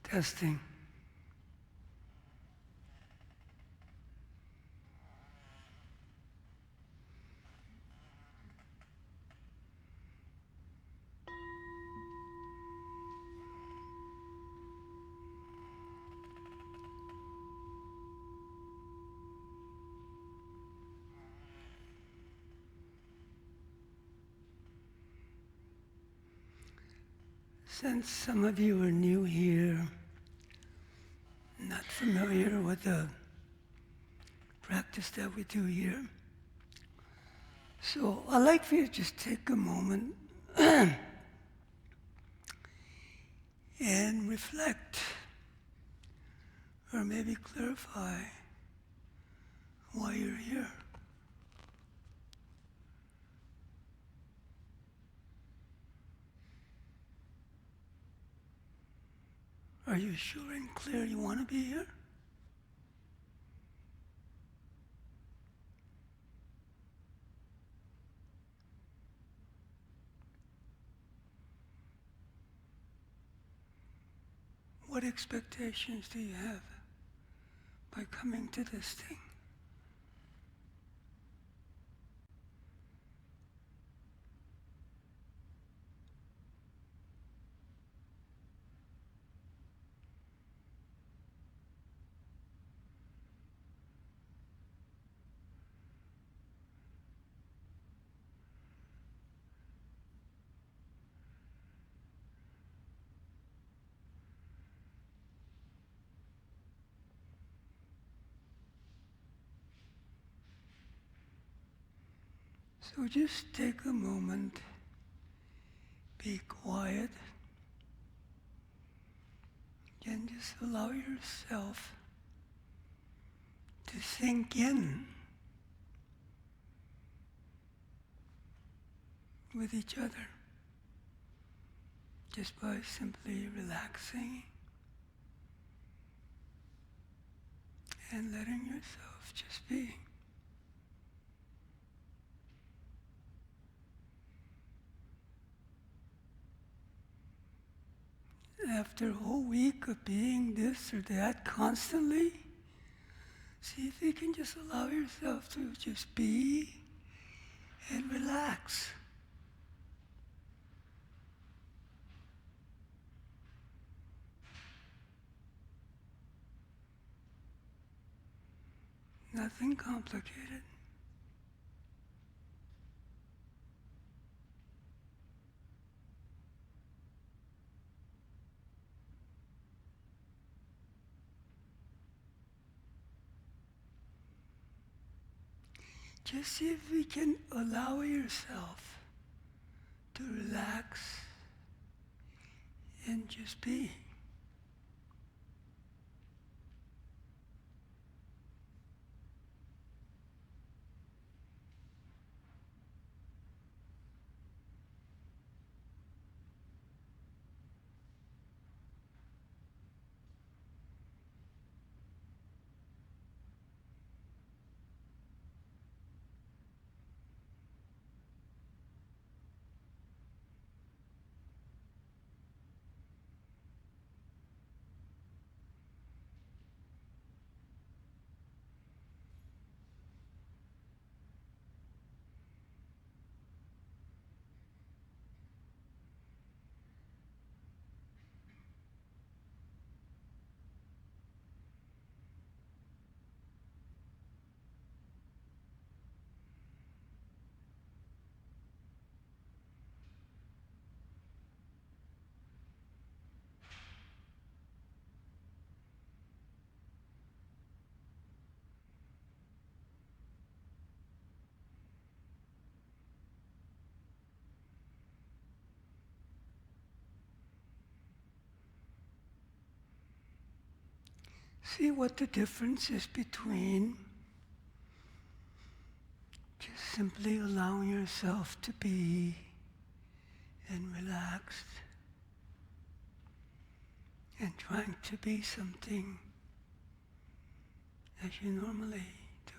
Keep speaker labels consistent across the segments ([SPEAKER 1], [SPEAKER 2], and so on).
[SPEAKER 1] Testing. Since some of you are new here, not familiar with the practice that we do here, so I'd like for you to just take a moment and reflect, or maybe clarify why you're here. Are you sure and clear you want to be here? What expectations do you have by coming to this thing? So just take a moment, be quiet, and just allow yourself to sink in with each other, just by simply relaxing and letting yourself just be. After a whole week of being this or that constantly, see if you can just allow yourself to just be and relax. Nothing complicated. Just see if you can allow yourself to relax and just be. See what the difference is between just simply allowing yourself to be and relaxed and trying to be something as you normally do.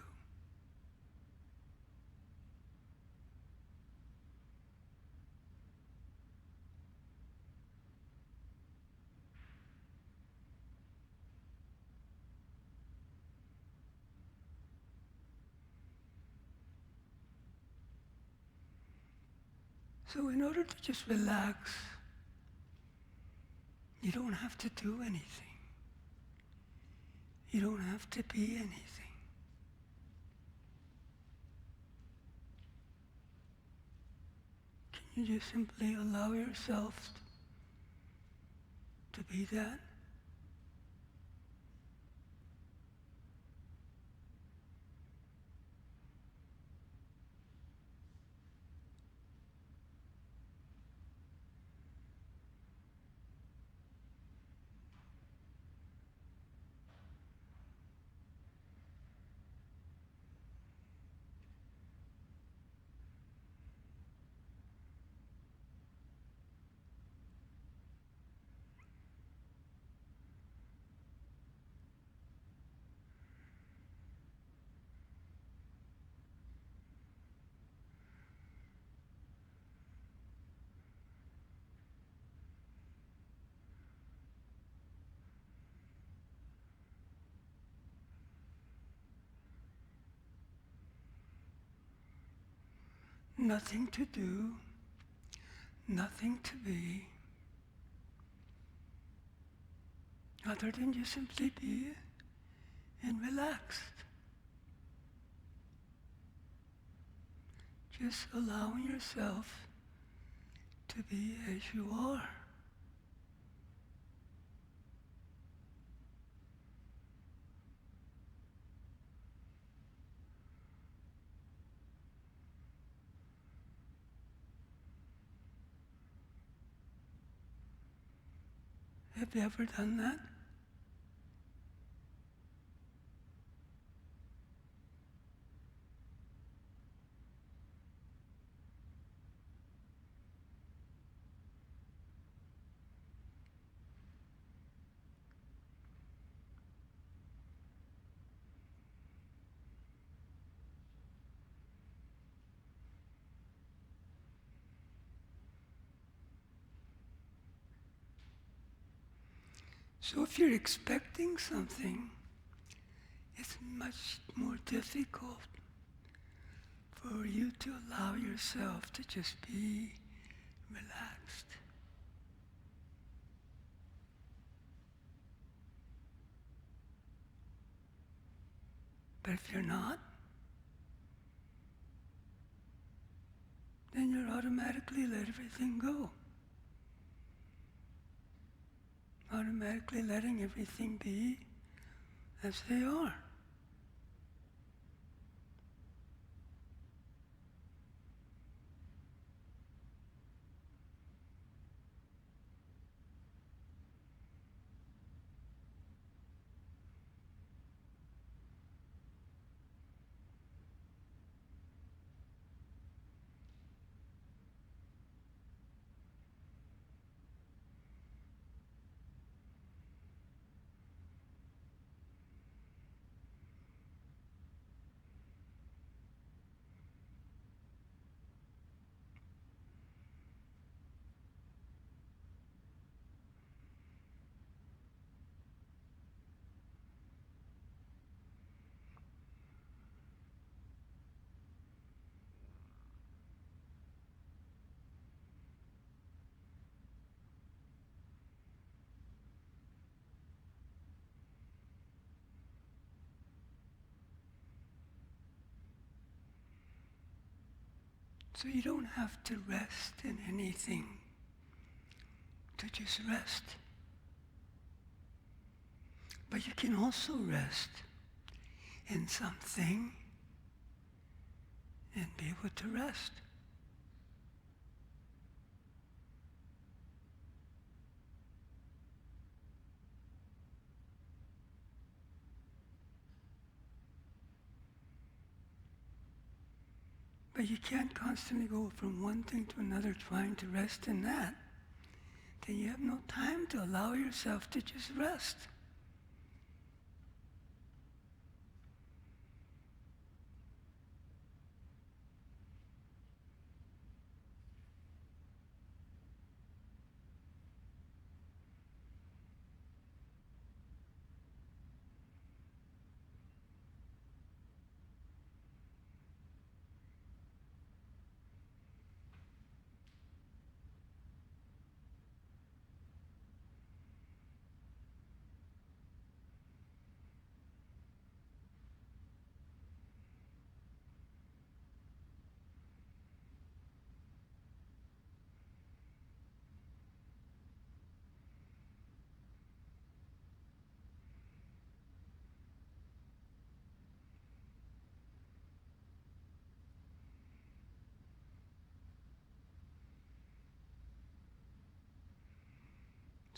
[SPEAKER 1] So in order to just relax, you don't have to do anything. You don't have to be anything. Can you just simply allow yourself to be that? Nothing to do, nothing to be, other than just simply be and relaxed. Just allowing yourself to be as you are. Have you ever done that? So if you're expecting something, it's much more difficult for you to allow yourself to just be relaxed. But if you're not, then you're automatically let everything go. Automatically letting everything be as they are. So you don't have to rest in anything to just rest. But you can also rest in something and be able to rest. But you can't constantly go from one thing to another trying to rest in that. Then you have no time to allow yourself to just rest.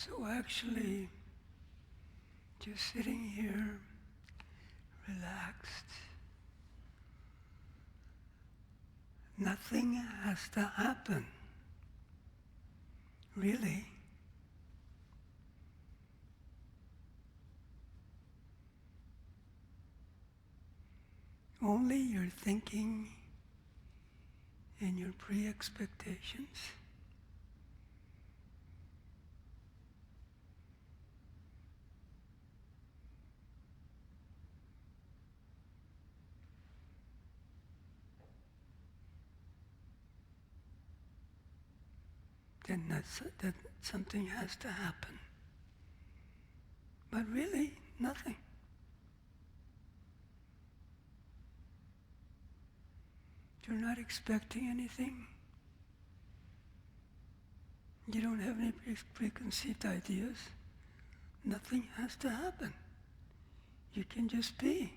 [SPEAKER 1] So actually, just sitting here, relaxed, nothing has to happen, really. Only your thinking and your pre-expectations. Then that something has to happen. But really, nothing. You're not expecting anything. You don't have any preconceived ideas. Nothing has to happen. You can just be.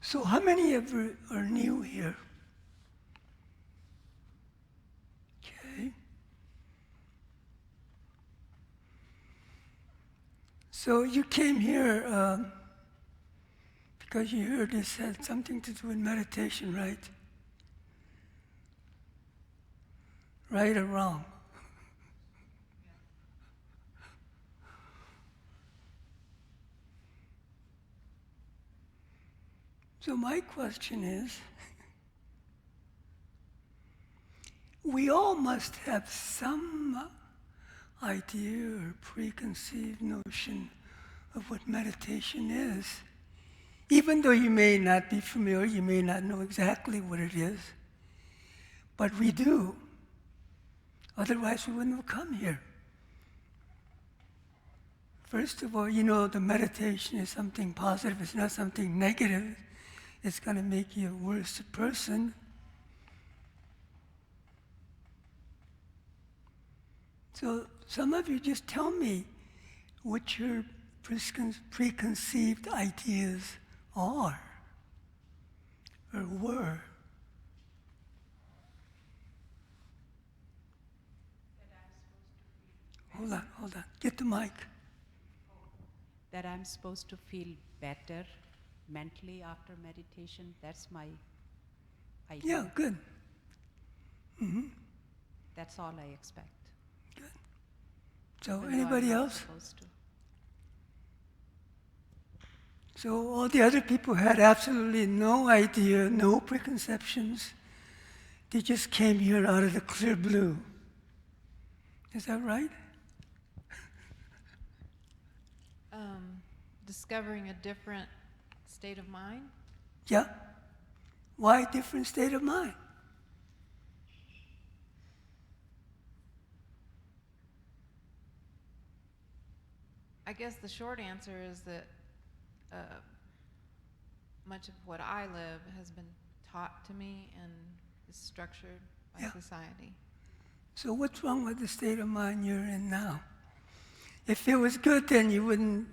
[SPEAKER 1] So how many of you are new here? Okay. So you came here because you heard this had something to do with meditation, right? Right or wrong? So my question is, we all must have some idea or preconceived notion of what meditation is. Even though you may not be familiar, you may not know exactly what it is, but we do. Otherwise, we wouldn't have come here. First of all, you know the meditation is something positive, it's not something negative. It's going to make you a worse person. So some of you just tell me what your preconceived ideas are or were. Hold on. Get the mic.
[SPEAKER 2] That I'm supposed to feel better mentally after meditation. That's my idea.
[SPEAKER 1] Yeah, good.
[SPEAKER 2] That's all I expect.
[SPEAKER 1] Good. So
[SPEAKER 2] Even though
[SPEAKER 1] anybody
[SPEAKER 2] I'm not
[SPEAKER 1] else?
[SPEAKER 2] supposed to.
[SPEAKER 1] So all the other people had absolutely no idea, no preconceptions. They just came here out of the clear blue. Is that right?
[SPEAKER 3] Discovering a different state of mind.
[SPEAKER 1] Yeah. Why different state of mind?
[SPEAKER 3] I guess the short answer is that much of what I live has been taught to me and is structured by society.
[SPEAKER 1] So what's wrong with the state of mind you're in now? If it was good, then you wouldn't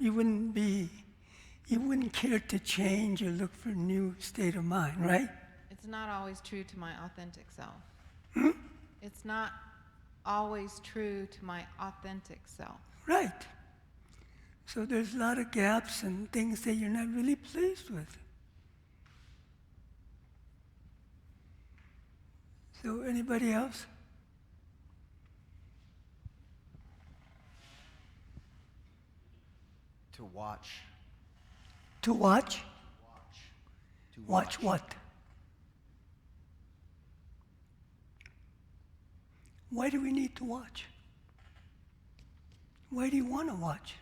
[SPEAKER 1] care to change or look for a new state of mind, right?
[SPEAKER 3] It's not always true to my authentic self. It's not always true to my authentic self.
[SPEAKER 1] Right. So there's a lot of gaps and things that you're not really pleased with. So anybody else?
[SPEAKER 4] To watch.
[SPEAKER 1] To watch?
[SPEAKER 4] To
[SPEAKER 1] Watch what? Why do we need to watch? Why do you want to watch?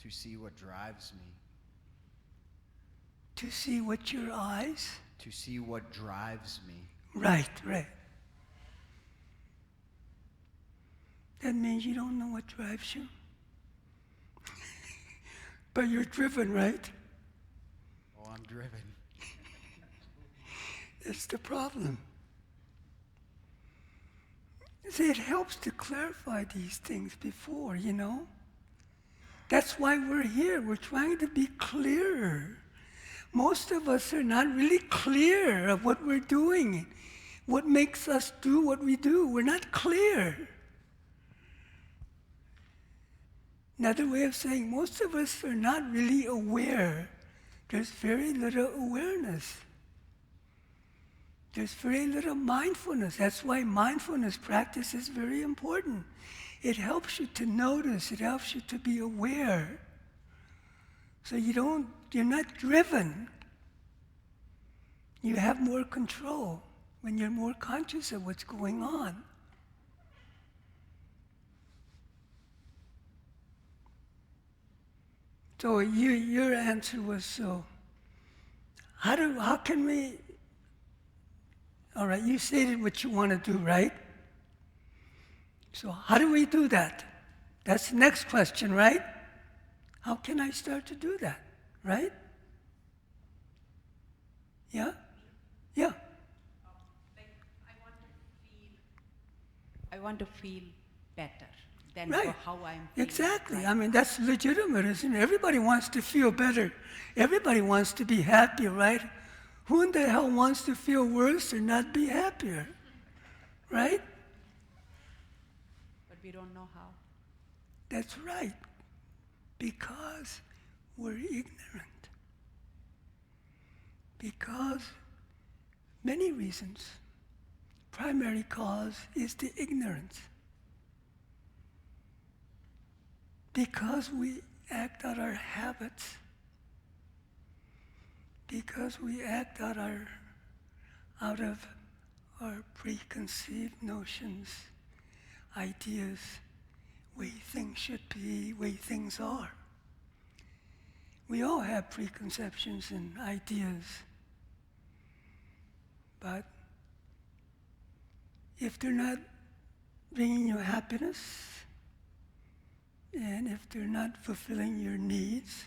[SPEAKER 4] To see what drives me.
[SPEAKER 1] To see what your eyes?
[SPEAKER 4] To see what drives me.
[SPEAKER 1] Right, right. That means you don't know what drives you. But you're driven, right?
[SPEAKER 4] Oh, I'm driven.
[SPEAKER 1] That's the problem. See, it helps to clarify these things before, you know? That's why we're here. We're trying to be clearer. Most of us are not really clear of what we're doing, what makes us do what we do. We're not clear. Another way of saying, most of us are not really aware. There's very little awareness. There's very little mindfulness. That's why mindfulness practice is very important. It helps you to notice. It helps you to be aware. So you're not driven. You have more control when you're more conscious of what's going on. So your answer was, so how can we, all right, you stated what you want to do, right? So how do we do that? That's the next question, right? How can I start to do that, right? Yeah? Yeah.
[SPEAKER 2] I want to feel better than
[SPEAKER 1] Right.
[SPEAKER 2] for how I'm feeling.
[SPEAKER 1] Exactly.
[SPEAKER 2] right
[SPEAKER 1] I mean, that's legitimate, isn't it? Everybody wants to feel better. Everybody wants to be happier, right? Who in the hell wants to feel worse or not be happier? Right?
[SPEAKER 2] But we don't know how.
[SPEAKER 1] That's right. Because we're ignorant. Because many reasons. Primary cause is the ignorance. Because we act out our habits. Because we act out of our preconceived notions, ideas, way things should be, way things are. We all have preconceptions and ideas. But if they're not bringing you happiness, and if they're not fulfilling your needs,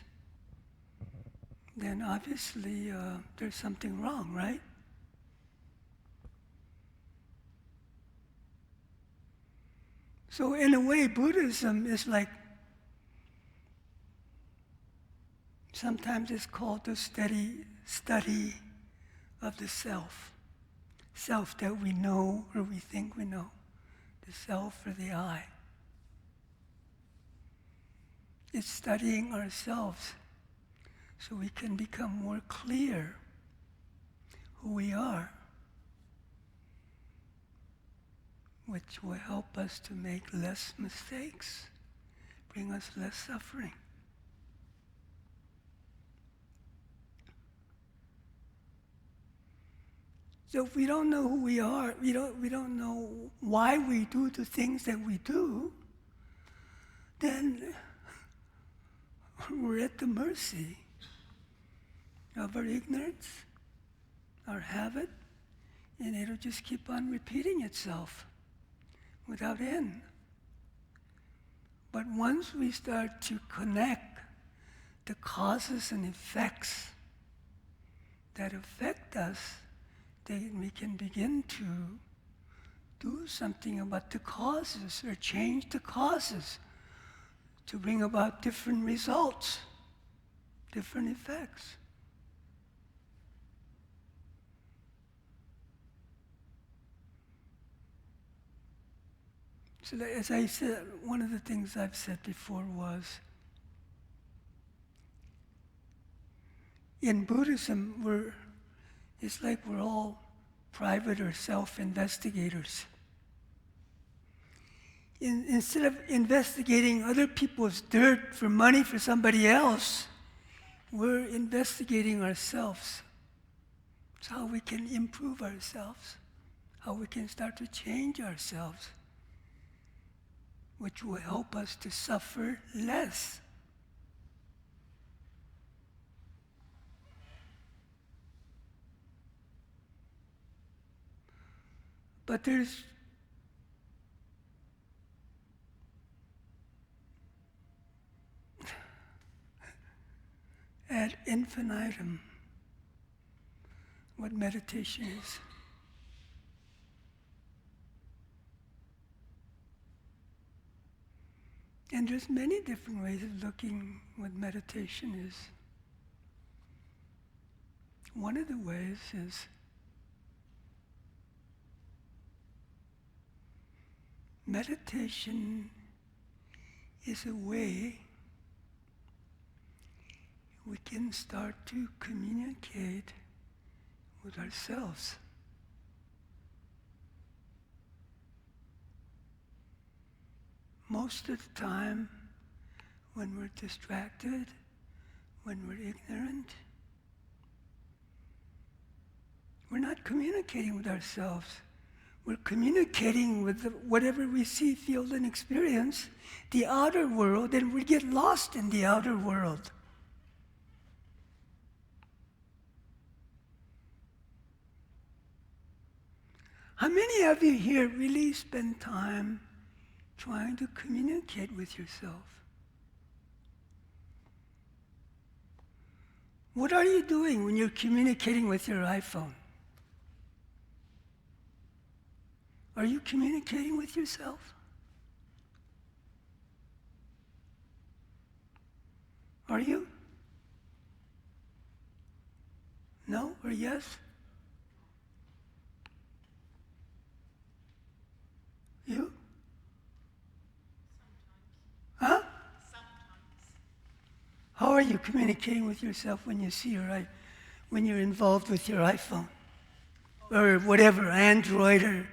[SPEAKER 1] then obviously there's something wrong, right? So in a way, Buddhism is like, sometimes it's called the study of the self. Self that we know or we think we know. The self or the I. It's studying ourselves so we can become more clear who we are, which will help us to make less mistakes, bring us less suffering. So if we don't know who we are, we don't know why we do the things that we do, then we're at the mercy of our ignorance, our habit, and it'll just keep on repeating itself without end. But once we start to connect the causes and effects that affect us, then we can begin to do something about the causes or change the causes to bring about different results, different effects. So as I said, one of the things I've said before was, in Buddhism, it's like we're all private or self-investigators. Instead of investigating other people's dirt for money for somebody else, we're investigating ourselves. It's how we can improve ourselves, how we can start to change ourselves, which will help us to suffer less. But there's ad infinitum what meditation is. And there's many different ways of looking what meditation is. One of the ways is meditation is a way we can start to communicate with ourselves. Most of the time, when we're distracted, when we're ignorant, we're not communicating with ourselves. We're communicating with whatever we see, feel, and experience, the outer world, and we get lost in the outer world. How many of you here really spend time trying to communicate with yourself? What are you doing when you're communicating with your iPhone? Are you communicating with yourself? Are you? No or yes? You? Huh? How are you communicating with yourself when you see when you're involved with your iPhone or whatever, Android or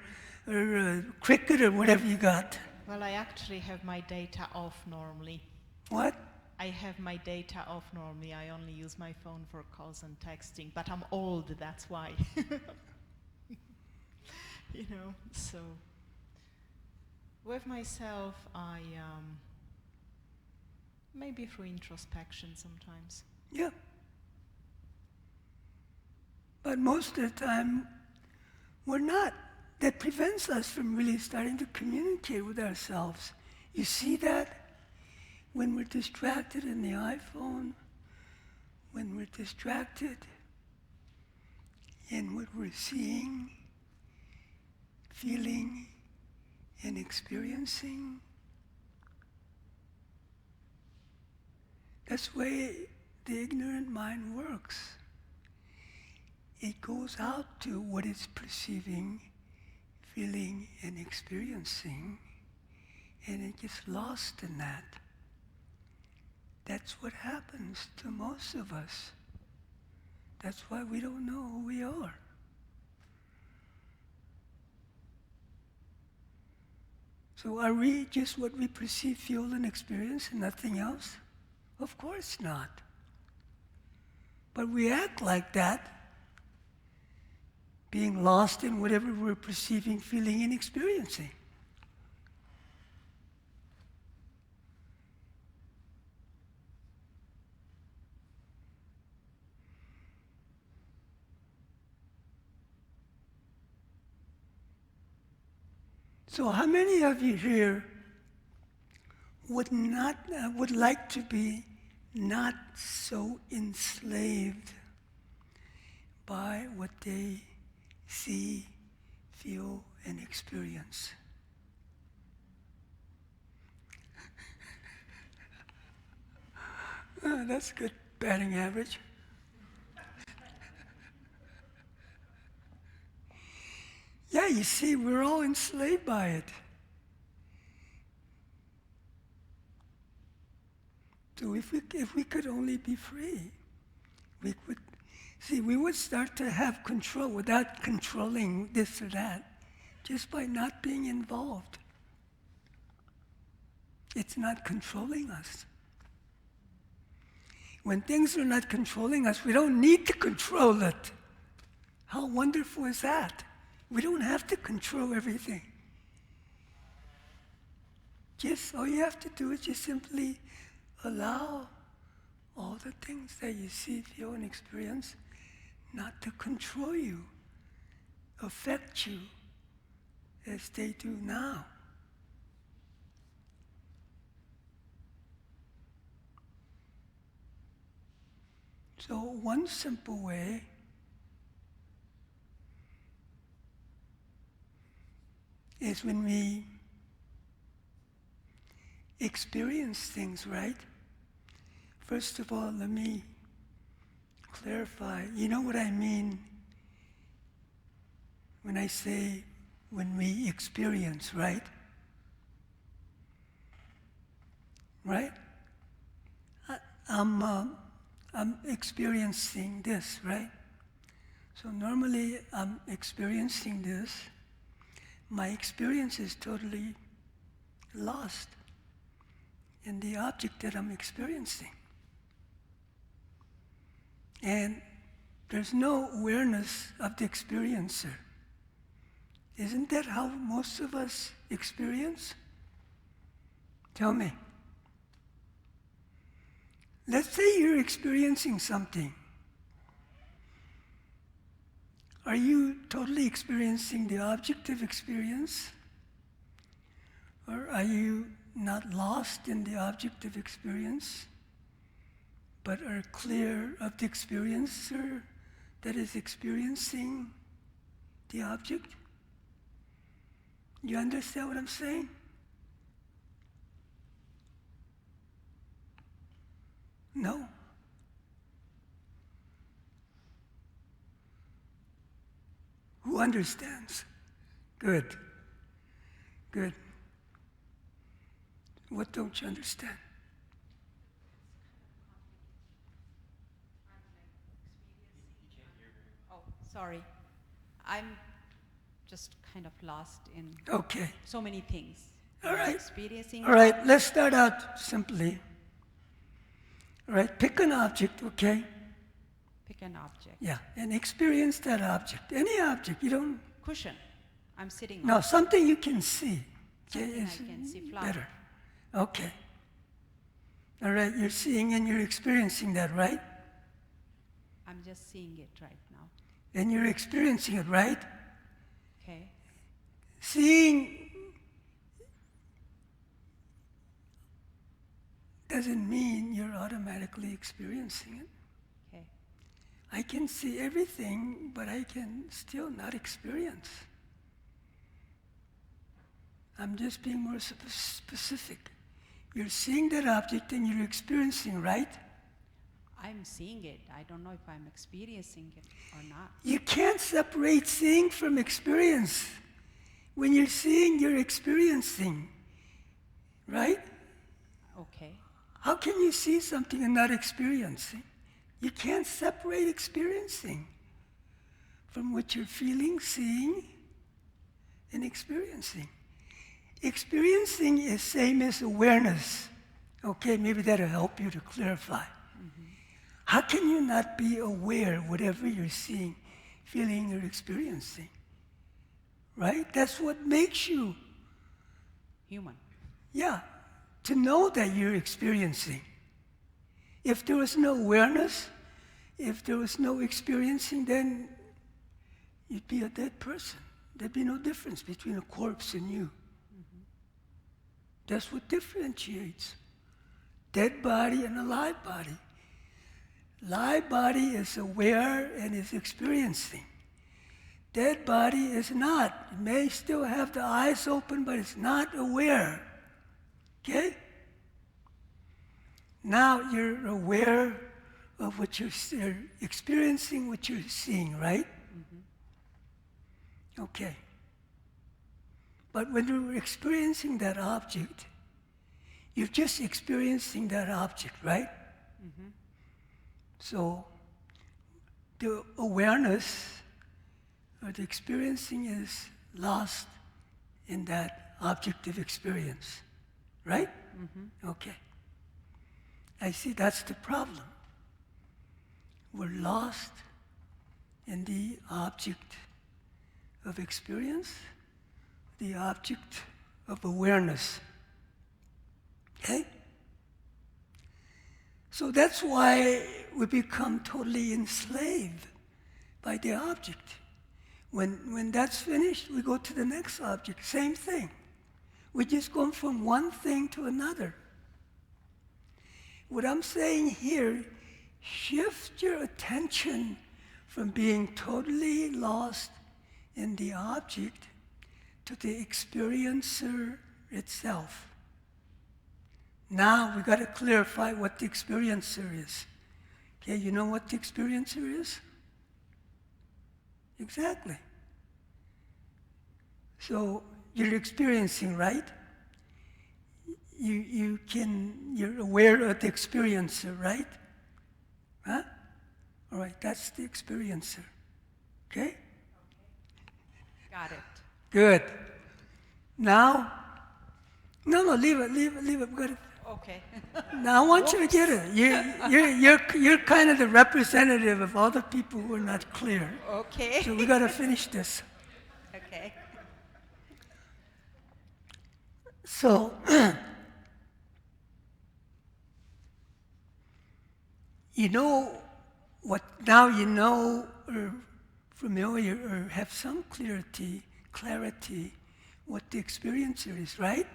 [SPEAKER 1] Cricket or whatever you got?
[SPEAKER 5] Well, I actually have my data off normally.
[SPEAKER 1] What?
[SPEAKER 5] I have my data off normally. I only use my phone for calls and texting, but I'm old, that's why. So with myself, I maybe through introspection sometimes.
[SPEAKER 1] Yeah. But most of the time, we're not. That prevents us from really starting to communicate with ourselves. You see that? When we're distracted in the iPhone, when we're distracted in what we're seeing, feeling, and experiencing. That's the way the ignorant mind works. It goes out to what it's perceiving, feeling, and experiencing, and it gets lost in that. That's what happens to most of us. That's why we don't know who we are. So are we just what we perceive, feel, and experience and nothing else? Of course not. But we act like that, being lost in whatever we're perceiving, feeling, and experiencing. So how many of you here would like to be not so enslaved by what they see, feel, and experience? That's good batting average. Yeah, you see, we're all enslaved by it. So if we could only be free, we would start to have control without controlling this or that, just by not being involved. It's not controlling us. When things are not controlling us, we don't need to control it. How wonderful is that? We don't have to control everything. Just all you have to do is just simply allow all the things that you see, feel, and experience not to control you, affect you as they do now. So one simple way is when we experience things, right? First of all, let me clarify. You know what I mean when I say when we experience, right? Right? I'm experiencing this, right? So normally I'm experiencing this. My experience is totally lost in the object that I'm experiencing. And there's no awareness of the experiencer. Isn't that how most of us experience? Tell me. Let's say you're experiencing something. Are you totally experiencing the object of experience? Or are you not lost in the object of experience, but are clear of the experiencer that is experiencing the object? You understand what I'm saying? No? Who understands? Good. Good. What don't you understand?
[SPEAKER 2] Oh, sorry. I'm just kind of lost in
[SPEAKER 1] Okay.
[SPEAKER 2] so many things.
[SPEAKER 1] All right.
[SPEAKER 2] Experiencing.
[SPEAKER 1] All right, let's start out simply. All right, pick an object, okay?
[SPEAKER 2] Pick an object.
[SPEAKER 1] Yeah, and experience that object. Any object, you don't.
[SPEAKER 2] Cushion. I'm sitting
[SPEAKER 1] No,
[SPEAKER 2] on.
[SPEAKER 1] something you can see. Okay,
[SPEAKER 2] Something I
[SPEAKER 1] is
[SPEAKER 2] can see. Flower.
[SPEAKER 1] better. Okay. All right, you're seeing and you're experiencing that, right?
[SPEAKER 2] I'm just seeing it right now.
[SPEAKER 1] And you're experiencing it, right?
[SPEAKER 2] Okay.
[SPEAKER 1] Seeing doesn't mean you're automatically experiencing it.
[SPEAKER 2] Okay.
[SPEAKER 1] I can see everything, but I can still not experience. I'm just being more specific. You're seeing that object and you're experiencing, right?
[SPEAKER 2] I'm seeing it. I don't know if I'm experiencing it or not.
[SPEAKER 1] You can't separate seeing from experience. When you're seeing, you're experiencing, right?
[SPEAKER 2] Okay.
[SPEAKER 1] How can you see something and not experiencing? You can't separate experiencing from what you're feeling, seeing, and experiencing. Experiencing is same as awareness. Okay, maybe that'll help you to clarify. How can you not be aware of whatever you're seeing, feeling, or experiencing? Right? That's what makes you,
[SPEAKER 2] Human.
[SPEAKER 1] yeah, to know that you're experiencing. If there was no awareness, if there was no experiencing, then you'd be a dead person. There'd be no difference between a corpse and you. That's what differentiates dead body and alive body. Live body is aware and is experiencing. Dead body is not. It may still have the eyes open, but it's not aware. Okay? Now you're aware of what you're experiencing, what you're seeing, right? Okay. But when you're experiencing that object, you're just experiencing that object, right? So the awareness or the experiencing is lost in that object of experience, right? Okay. I see that's the problem. We're lost in the object of experience, the object of awareness. Okay? So that's why we become totally enslaved by the object. When that's finished, we go to the next object. Same thing. We just go from one thing to another. What I'm saying here, shift your attention from being totally lost in the object to the experiencer itself. Now we got to clarify what the experiencer is. Okay, you know what the experiencer is? Exactly. So you're experiencing, right? You're aware of the experiencer, right? Huh? All right, that's the experiencer. Okay?
[SPEAKER 2] Got it.
[SPEAKER 1] Good. Now, no, leave it. We got it.
[SPEAKER 2] Okay.
[SPEAKER 1] Now I want you to get it. You're kind of the representative of all the people who are not clear.
[SPEAKER 2] Okay.
[SPEAKER 1] So we got to finish this.
[SPEAKER 2] Okay.
[SPEAKER 1] So, you know what, now you know, or familiar, or have some clarity what the experiencer is, right?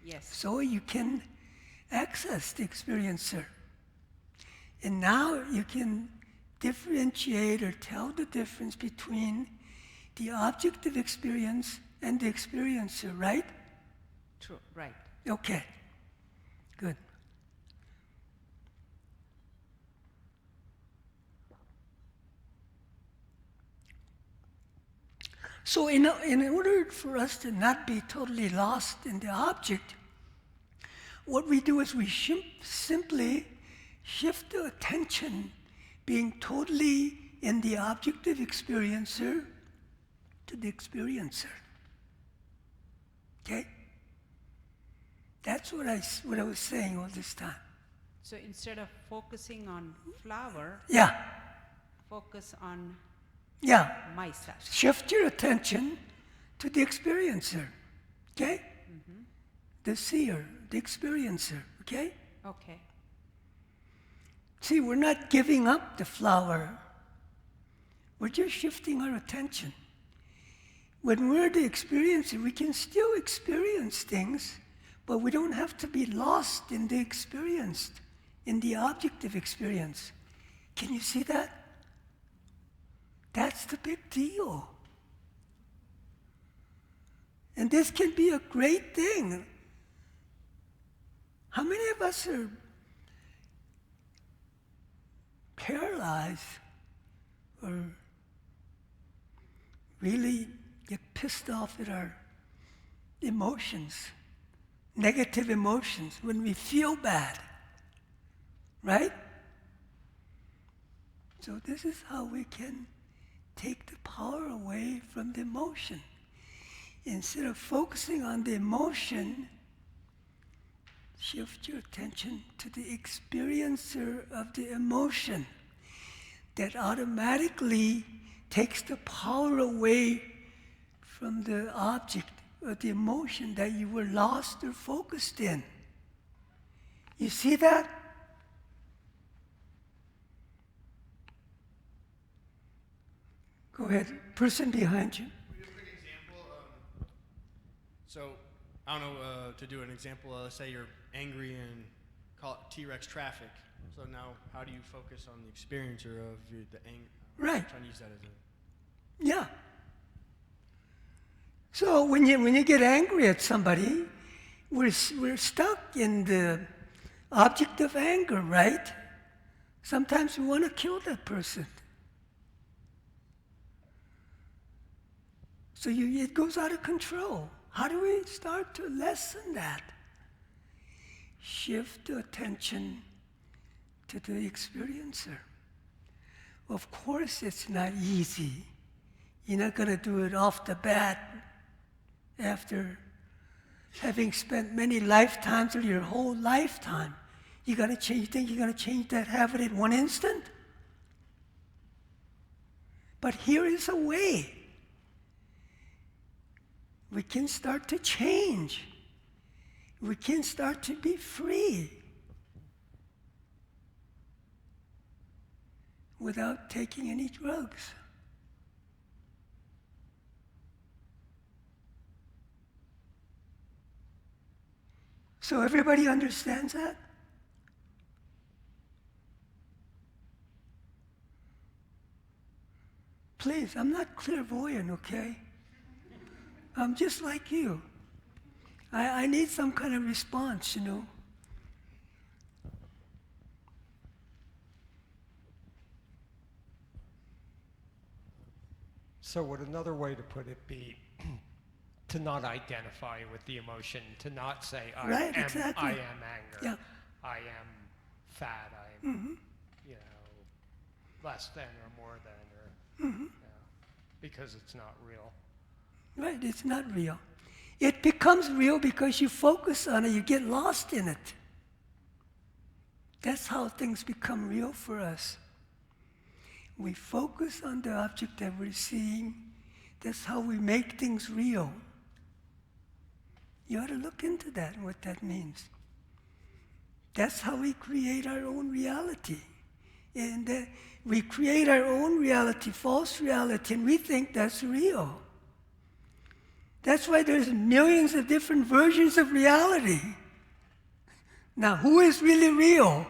[SPEAKER 2] Yes.
[SPEAKER 1] So you can access the experiencer. And now you can differentiate or tell the difference between the object of experience and the experiencer, right?
[SPEAKER 2] True. Right.
[SPEAKER 1] Okay, good. So in order for us to not be totally lost in the object, what we do is we simply shift the attention, being totally in the objective experiencer, to the experiencer. Okay? That's what I was saying all this time.
[SPEAKER 2] So instead of focusing on flower,
[SPEAKER 1] Yeah,
[SPEAKER 2] focus on
[SPEAKER 1] yeah.
[SPEAKER 2] myself.
[SPEAKER 1] Shift your attention to the experiencer. Okay? The seer, the experiencer. Okay?
[SPEAKER 2] Okay.
[SPEAKER 1] See, we're not giving up the flower. We're just shifting our attention. When we're the experiencer, we can still experience things, but we don't have to be lost in the experienced, in the objective experience. Can you see that? That's the big deal. And this can be a great thing. How many of us are paralyzed or really get pissed off at our emotions, negative emotions, when we feel bad, right? So this is how we can take the power away from the emotion. Instead of focusing on the emotion, shift your attention to the experiencer of the emotion. That automatically takes the power away from the object or the emotion that you were lost or focused in. You see that? Go ahead, person behind you.
[SPEAKER 6] Just a quick example. So, I don't know, to do an example, let's say you're angry and call it T-Rex traffic. So now, how do you focus on the experiencer of the anger?
[SPEAKER 1] Right.
[SPEAKER 6] I'm trying to use that as a...
[SPEAKER 1] Yeah. So when you get angry at somebody, we're stuck in the object of anger, right? Sometimes we want to kill that person. So it goes out of control. How do we start to lessen that? Shift the attention to the experiencer. Of course, it's not easy. You're not going to do it off the bat after having spent many lifetimes or your whole lifetime. You think you're going to change that habit in one instant? But here is a way. we can start to change. We can start to be free without taking any drugs. So everybody understands that? Please, I'm not clairvoyant, okay? I'm just like you. I need some kind of response, you know.
[SPEAKER 7] So would another way to put it be to not identify with the emotion, to not say,
[SPEAKER 1] Right, exactly.
[SPEAKER 7] I am anger,
[SPEAKER 1] Yeah.
[SPEAKER 7] I am fat, I'm, you know, less than or more than, or, you know, because it's not real.
[SPEAKER 1] Right, it's not real. It becomes real because you focus on it, you get lost in it. That's how things become real for us. We focus on the object that we're seeing. That's how we make things real. You ought to look into that and what that means. That's how we create our own reality. And we create our own reality, false reality, and we think that's real. That's why there's millions of different versions of reality. Now, who is really real?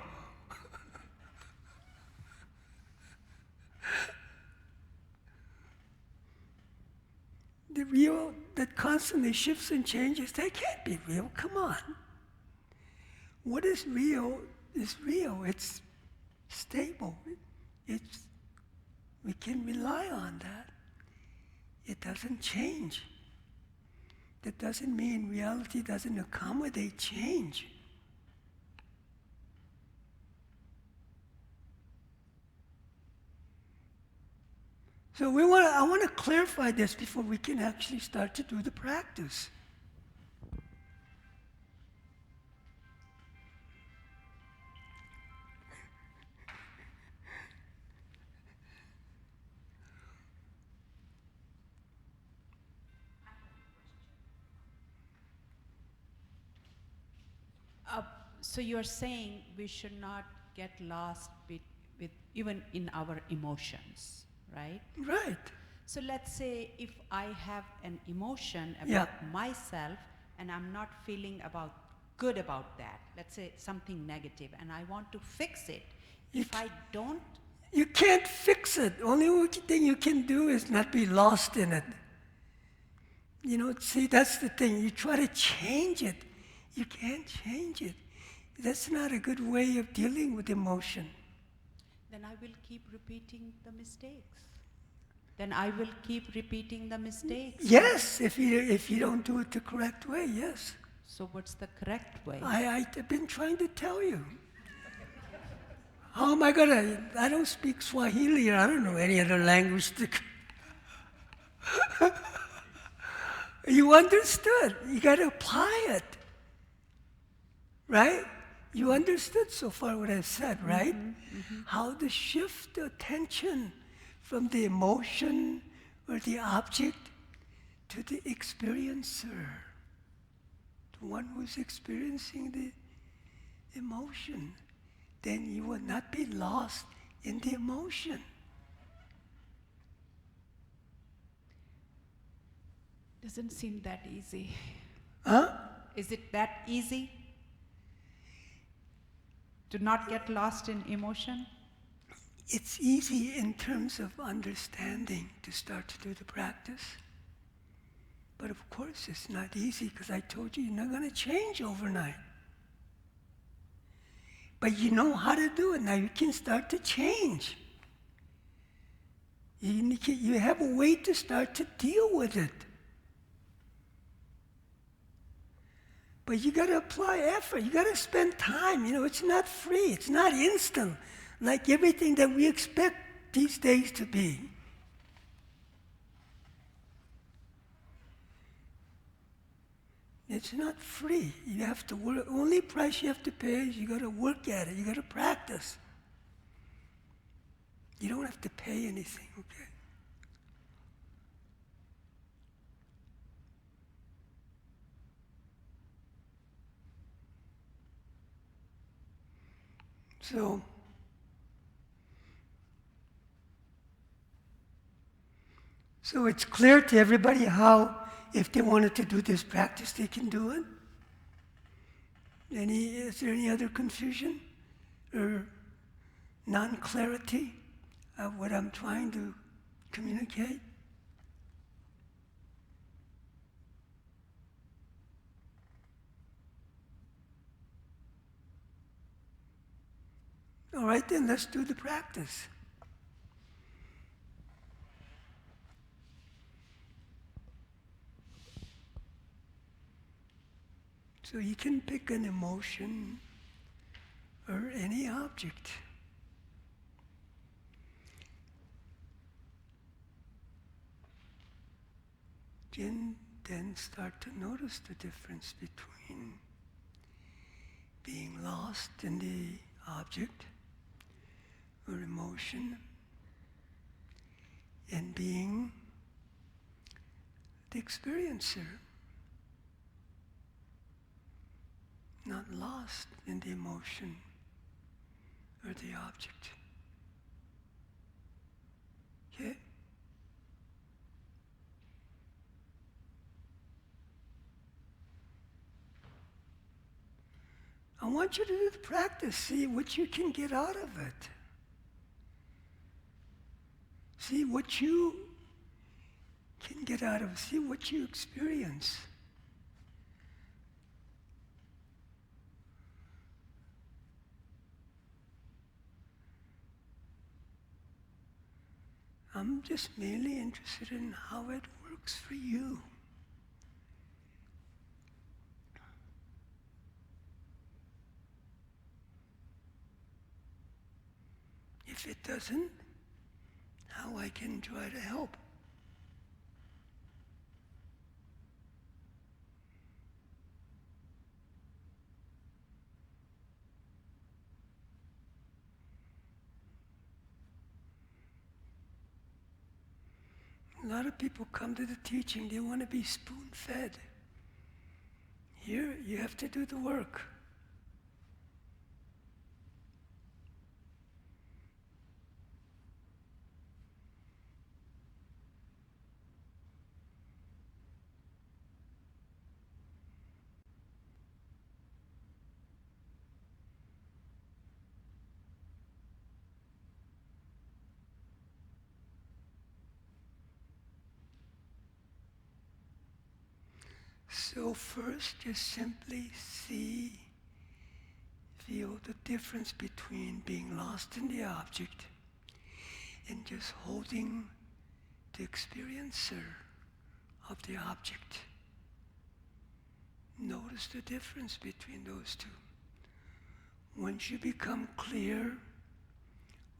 [SPEAKER 1] The real that constantly shifts and changes, that can't be real. Come on. What is real is real. It's stable. We can rely on that. It doesn't change. That doesn't mean reality doesn't accommodate change. So I want to clarify this before we can actually start to do the practice.
[SPEAKER 2] So you're saying we should not get lost with even in our emotions, right?
[SPEAKER 1] Right.
[SPEAKER 2] So let's say if I have an emotion about
[SPEAKER 1] Yeah.
[SPEAKER 2] myself and I'm not feeling good about that, let's say something negative, and I want to fix it. If I don't,
[SPEAKER 1] You can't fix it. Only thing you can do is not be lost in it. You know, see, that's the thing. You try to change it. You can't change it. That's not a good way of dealing with emotion.
[SPEAKER 2] then I will keep repeating the mistakes. Then I will keep repeating the mistakes.
[SPEAKER 1] Yes, if you don't do it the correct way, yes.
[SPEAKER 2] So what's the correct way?
[SPEAKER 1] I've been trying to tell you. How am I gonna? I don't speak Swahili or I don't know any other language. You understood. You got to apply it. Right? You understood so far what I've said, right? How to shift the attention from the emotion or the object to the experiencer, the one who's experiencing the emotion. Then you will not be lost in the emotion.
[SPEAKER 2] Doesn't seem that easy.
[SPEAKER 1] Huh?
[SPEAKER 2] Is it that easy to not get lost in emotion?
[SPEAKER 1] It's easy in terms of understanding to start to do the practice. But of course it's not easy because I told you you're not going to change overnight. But you know how to do it. Now you can start to change. You have a way to start to deal with it. But you got to apply effort. You got to spend time. You know, it's not free. It's not instant, like everything that we expect these days to be. It's not free. You have to work. Only price you have to pay is you got to work at it. You got to practice. You don't have to pay anything, okay? So it's clear to everybody how, if they wanted to do this practice, they can do it? Is there any other confusion or non-clarity of what I'm trying to communicate? All right, then let's do the practice. So you can pick an emotion or any object. And then start to notice the difference between being lost in the object or emotion and being the experiencer. Not lost in the emotion or the object. Okay? I want you to do the practice, see what you can get out of it. See what you can get out of it. See what you experience. I'm just mainly interested in how it works for you. If it doesn't, how I can try to help. A lot of people come to the teaching, they want to be spoon-fed. Here, you have to do the work. So first, just simply see, feel the difference between being lost in the object and just holding the experiencer of the object. Notice the difference between those two. Once you become clear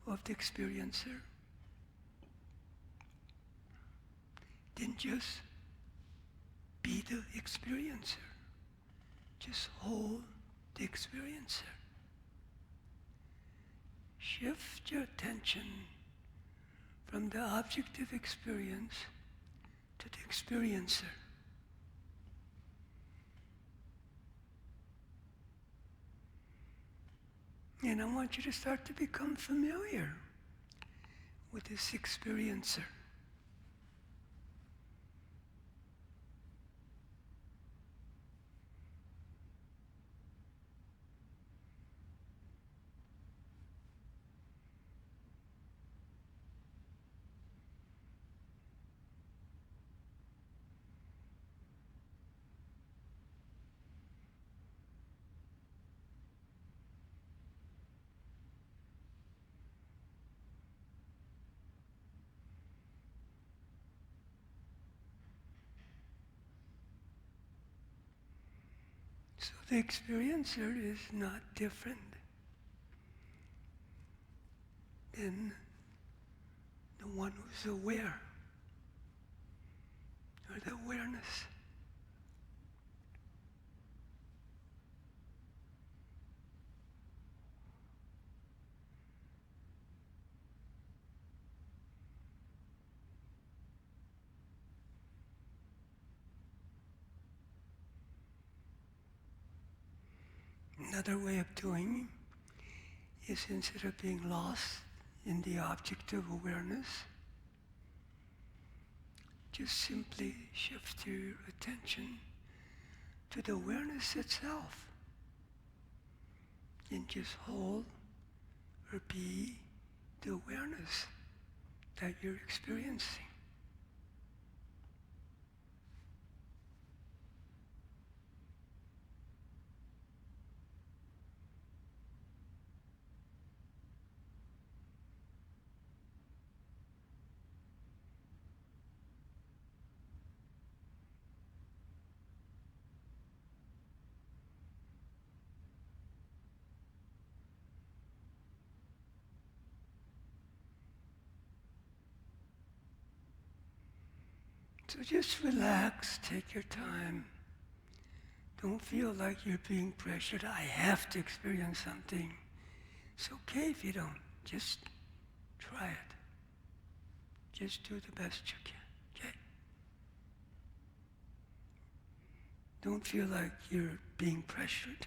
[SPEAKER 1] of the experiencer, then just be the experiencer. Just hold the experiencer. Shift your attention from the object of experience to the experiencer. And I want you to start to become familiar with this experiencer. So the experiencer is not different than the one who's aware, or the awareness. Another way of doing is instead of being lost in the object of awareness, just simply shift your attention to the awareness itself and just hold or be the awareness that you're experiencing. So just relax, take your time. Don't feel like you're being pressured. I have to experience something. It's okay if you don't. Just try it. Just do the best you can, okay? Don't feel like you're being pressured.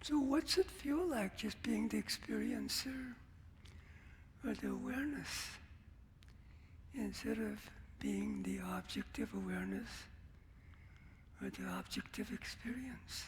[SPEAKER 1] So what's it feel like just being the experiencer or the awareness instead of being the object of awareness or the object of experience?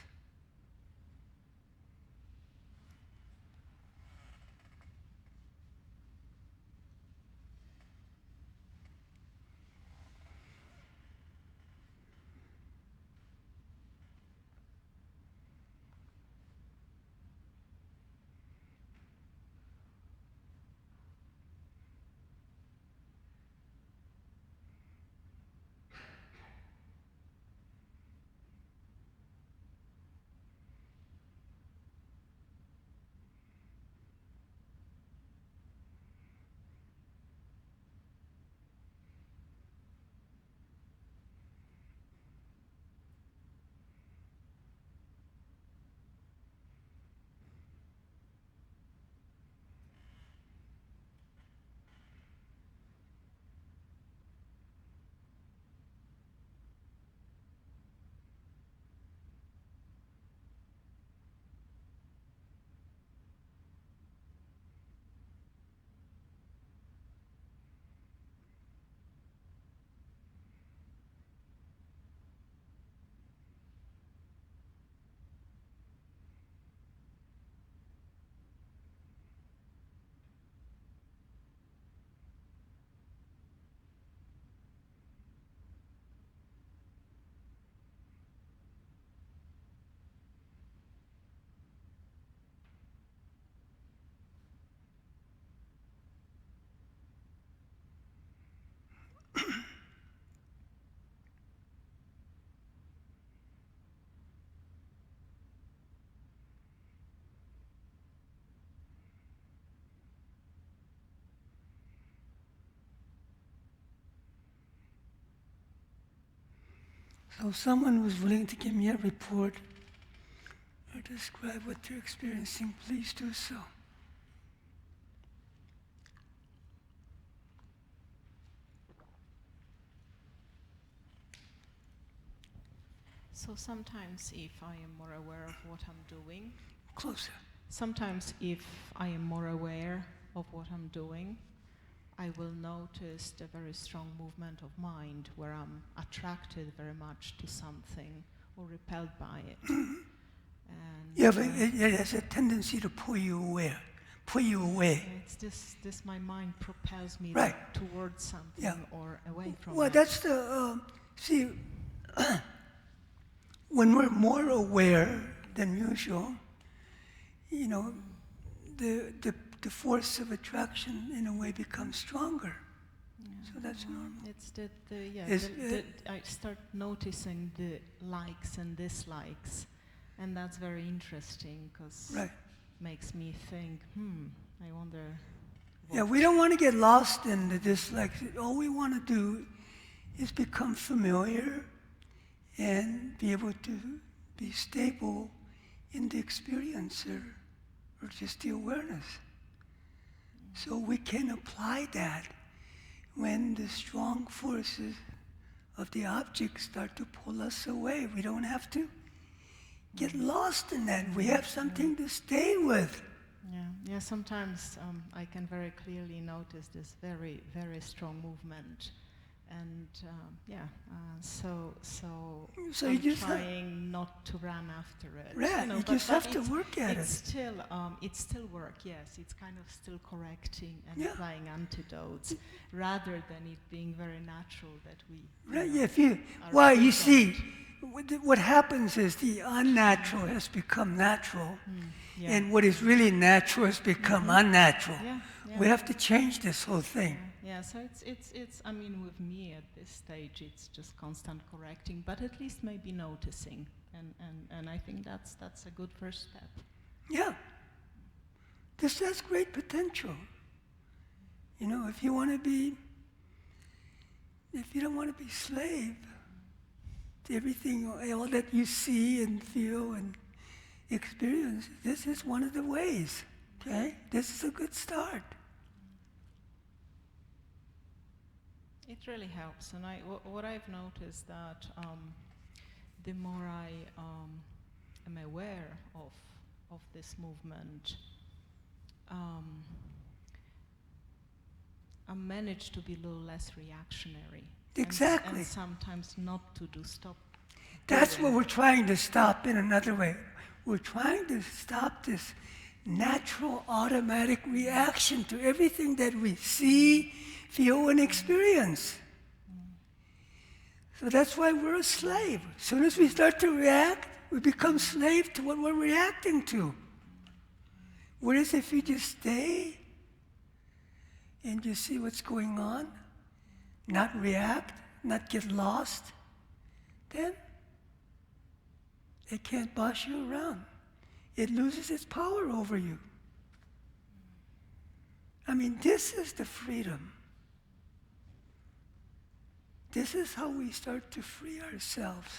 [SPEAKER 1] So if someone was willing to give me a report or describe what they're experiencing, please do so.
[SPEAKER 5] So sometimes if I am more aware of what I'm doing,
[SPEAKER 1] Closer.
[SPEAKER 5] sometimes if I am more aware of what I'm doing, I will notice the very strong movement of mind where I'm attracted very much to something or repelled by it. And
[SPEAKER 1] Yeah, but it has a tendency to pull you away.
[SPEAKER 5] it's this my mind propels me
[SPEAKER 1] Right.
[SPEAKER 5] towards something
[SPEAKER 1] Yeah.
[SPEAKER 5] or away from
[SPEAKER 1] Well,
[SPEAKER 5] it.
[SPEAKER 1] that's the, see, when we're more aware than usual, you know, the force of attraction in a way becomes stronger. So that's normal.
[SPEAKER 5] It's I start noticing the likes and dislikes, and that's very interesting because
[SPEAKER 1] Right.
[SPEAKER 5] makes me think, I wonder
[SPEAKER 1] Yeah, we don't want to get lost in the dyslexia. All we want to do is become familiar and be able to be stable in the experience or just the awareness. So we can apply that when the strong forces of the object start to pull us away. We don't have to get lost in that. We have something to stay with.
[SPEAKER 5] Yeah. Sometimes I can very clearly notice this very, very strong movement, and so
[SPEAKER 1] So
[SPEAKER 5] I'm
[SPEAKER 1] you just
[SPEAKER 5] trying not to run after it.
[SPEAKER 1] Right, you just have to work at
[SPEAKER 5] it's
[SPEAKER 1] it.
[SPEAKER 5] Still, it's still work. Yes, it's kind of still correcting and
[SPEAKER 1] Yeah.
[SPEAKER 5] applying antidotes, rather than it being very natural that we.
[SPEAKER 1] Right,
[SPEAKER 5] know,
[SPEAKER 1] if you,
[SPEAKER 5] are
[SPEAKER 1] well,
[SPEAKER 5] free
[SPEAKER 1] you
[SPEAKER 5] from
[SPEAKER 1] see,
[SPEAKER 5] it.
[SPEAKER 1] what happens is the unnatural has become natural,
[SPEAKER 5] Yeah.
[SPEAKER 1] and what is really natural has become unnatural.
[SPEAKER 5] Yeah,
[SPEAKER 1] We
[SPEAKER 5] yeah.
[SPEAKER 1] have to change this whole thing.
[SPEAKER 5] Yeah, so it's. I mean, with me at this stage, it's just constant correcting, but at least maybe noticing, and I think that's a good first step.
[SPEAKER 1] Yeah. This has great potential. You know, if you don't want to be slave to everything, all that you see and feel and experience, this is one of the ways, okay? This is a good start.
[SPEAKER 5] It really helps, and what I've noticed that the more I am aware of this movement, I manage to be a little less reactionary.
[SPEAKER 1] Exactly.
[SPEAKER 5] And sometimes not to stop.
[SPEAKER 1] That's
[SPEAKER 5] doing.
[SPEAKER 1] what we're trying to stop in another way. We're trying to stop this natural automatic reaction to everything that we see, feel, and experience. So that's why we're a slave. As soon as we start to react, we become slave to what we're reacting to. Whereas if you just stay and just see what's going on, not react, not get lost, then it can't boss you around. It loses its power over you. I mean, this is the freedom. This is how we start to free ourselves.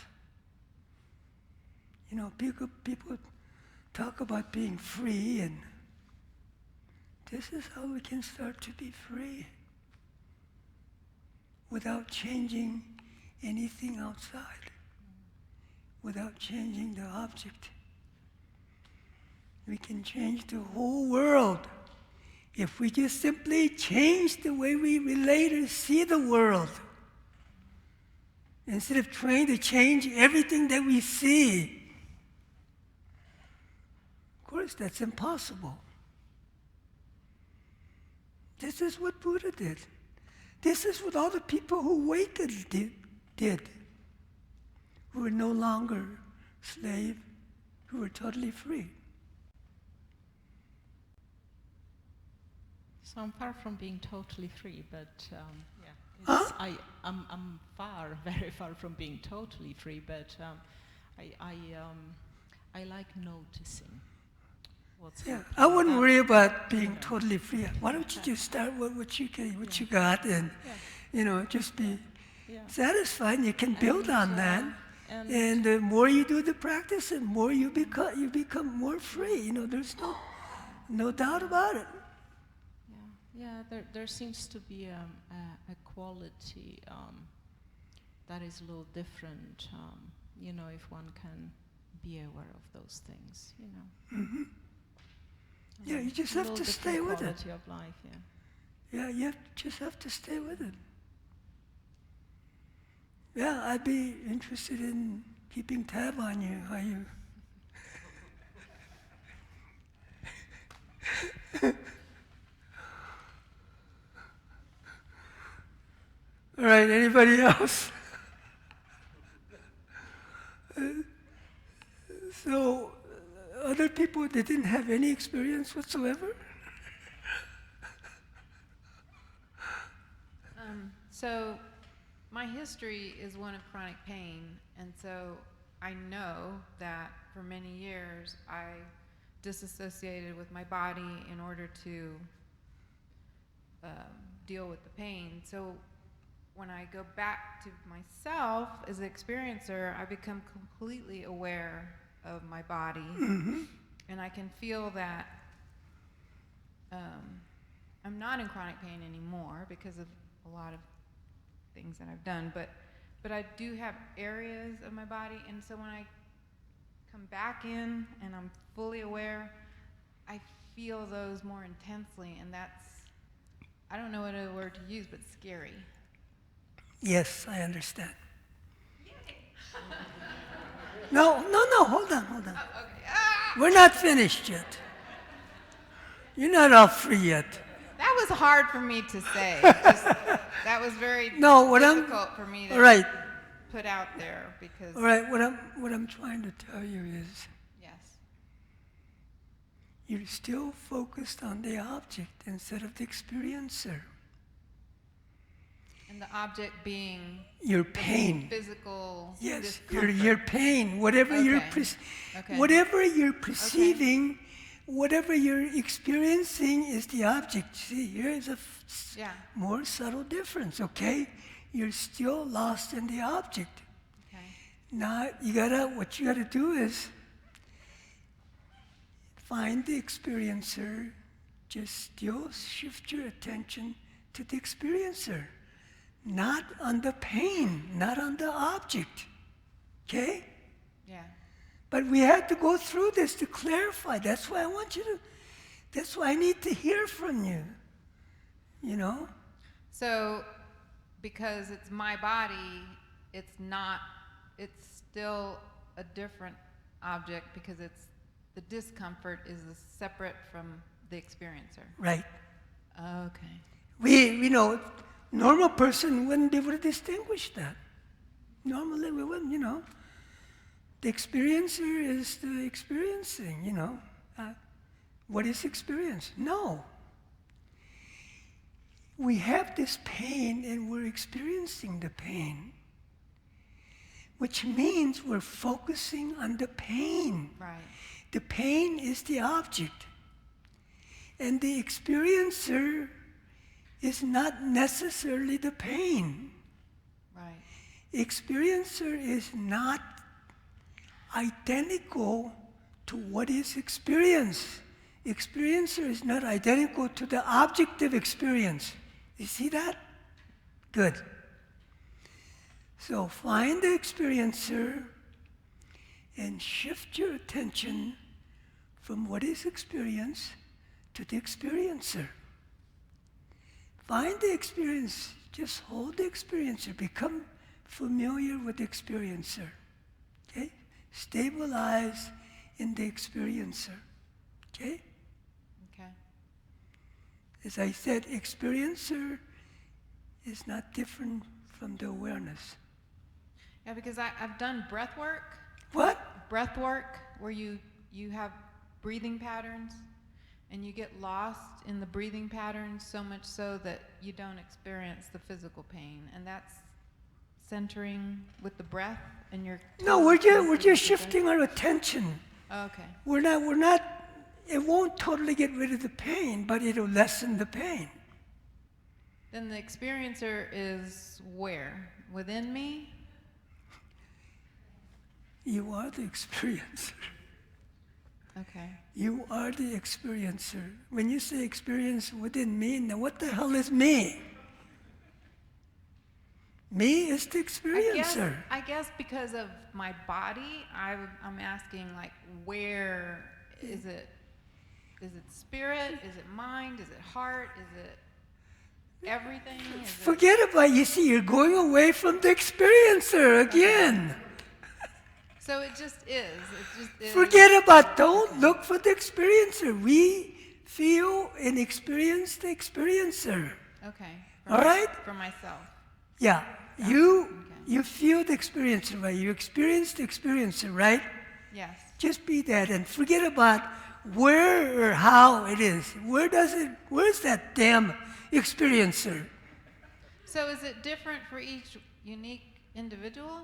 [SPEAKER 1] You know, people talk about being free, and this is how we can start to be free without changing anything outside, without changing the object. We can change the whole world if we just simply change the way we relate or see the world. Instead of trying to change everything that we see. Of course, that's impossible. This is what Buddha did. This is what all the people who awakened did. Who were no longer slave, who were totally free.
[SPEAKER 5] So I'm far from being totally free, but
[SPEAKER 1] Huh?
[SPEAKER 5] I'm very far from being totally free. But I like noticing what's happening.
[SPEAKER 1] I wouldn't worry about being totally free. Why don't you just start with what you got, and just be satisfied, and you can build on that. And the more you do the practice, the more you become more free. There's no doubt about it.
[SPEAKER 5] There seems to be a quality that is a little different, if one can be aware of those things,
[SPEAKER 1] Mm-hmm. Yeah, you just have to stay with it.
[SPEAKER 5] Quality of life,
[SPEAKER 1] Yeah, you just have to stay with it. Yeah, I'd be interested in keeping tab on you, how you... All right, anybody else? So, other people, they didn't have any experience whatsoever?
[SPEAKER 3] So my history is one of chronic pain, and so I know that for many years I disassociated with my body in order to deal with the pain. So when I go back to myself as an experiencer, I become completely aware of my body, and I can feel that I'm not in chronic pain anymore because of a lot of things that I've done, but I do have areas of my body, and so when I come back in and I'm fully aware, I feel those more intensely, and that's, I don't know what other word to use, but scary.
[SPEAKER 1] Yes, I understand. No, hold on.
[SPEAKER 3] Oh, okay. Ah!
[SPEAKER 1] We're not finished yet. You're not all free yet.
[SPEAKER 3] That was hard for me to say. Just, that was very difficult for me to
[SPEAKER 1] all right,
[SPEAKER 3] put out there because.
[SPEAKER 1] all right. What I'm trying to tell you is,
[SPEAKER 3] Yes.
[SPEAKER 1] you're still focused on the object instead of the experiencer.
[SPEAKER 3] And the object being
[SPEAKER 1] Your pain.
[SPEAKER 3] physical.
[SPEAKER 1] Yes,
[SPEAKER 3] discomfort.
[SPEAKER 1] your pain, whatever you're
[SPEAKER 3] Okay.
[SPEAKER 1] whatever you're perceiving, whatever you're experiencing is the object. See, here is a
[SPEAKER 3] Yeah.
[SPEAKER 1] more subtle difference. Okay, you're still lost in the object.
[SPEAKER 3] Okay.
[SPEAKER 1] Now what you gotta do is find the experiencer. Just still shift your attention to the experiencer, not on the pain, not on the object. Okay?
[SPEAKER 3] Yeah.
[SPEAKER 1] But we had to go through this to clarify. That's why that's why I need to hear from you. You know?
[SPEAKER 3] So, because it's my body, it's still a different object because the discomfort is separate from the experiencer.
[SPEAKER 1] Right.
[SPEAKER 3] Okay.
[SPEAKER 1] We know, normal person wouldn't be able to distinguish that. Normally we wouldn't, The experiencer is the experiencing, What is experience? No. We have this pain and we're experiencing the pain, which means we're focusing on the pain.
[SPEAKER 3] Right.
[SPEAKER 1] The pain is the object. And the experiencer is not necessarily the pain.
[SPEAKER 3] Right.
[SPEAKER 1] Experiencer is not identical to what is experience. Experiencer is not identical to the object of experience. You see that? Good. So find the experiencer and shift your attention from what is experience to the experiencer. Find the experience, just hold the experiencer, become familiar with the experiencer. Okay? Stabilize in the experiencer. Okay?
[SPEAKER 3] Okay.
[SPEAKER 1] As I said, experiencer is not different from the awareness.
[SPEAKER 3] Yeah, because I've done breath work.
[SPEAKER 1] What?
[SPEAKER 3] Breath work where you have breathing patterns and you get lost in the breathing patterns so much so that you don't experience the physical pain, and that's centering with the breath and your
[SPEAKER 1] No, we're just shifting our attention.
[SPEAKER 3] Okay.
[SPEAKER 1] We're not, it won't totally get rid of the pain, but it'll lessen the pain.
[SPEAKER 3] Then the experiencer is where? Within me?
[SPEAKER 1] You are the experiencer.
[SPEAKER 3] Okay.
[SPEAKER 1] You are the experiencer. When you say experience within me, now what the hell is me? Me is the experiencer.
[SPEAKER 3] I guess because of my body, I'm asking like, where is it? Is it spirit? Is it mind? Is it heart? Is it everything? Is
[SPEAKER 1] Forget about it. You see, you're going away from the experiencer again.
[SPEAKER 3] So it just is. It just is.
[SPEAKER 1] Forget about, don't look for the experiencer. We feel and experience the experiencer.
[SPEAKER 3] Okay.
[SPEAKER 1] All right?
[SPEAKER 3] For myself.
[SPEAKER 1] Yeah, you feel the experiencer, right? You experience the experiencer, right?
[SPEAKER 3] Yes.
[SPEAKER 1] Just be that and forget about where or how it is. Where's that damn experiencer?
[SPEAKER 3] So is it different for each unique individual?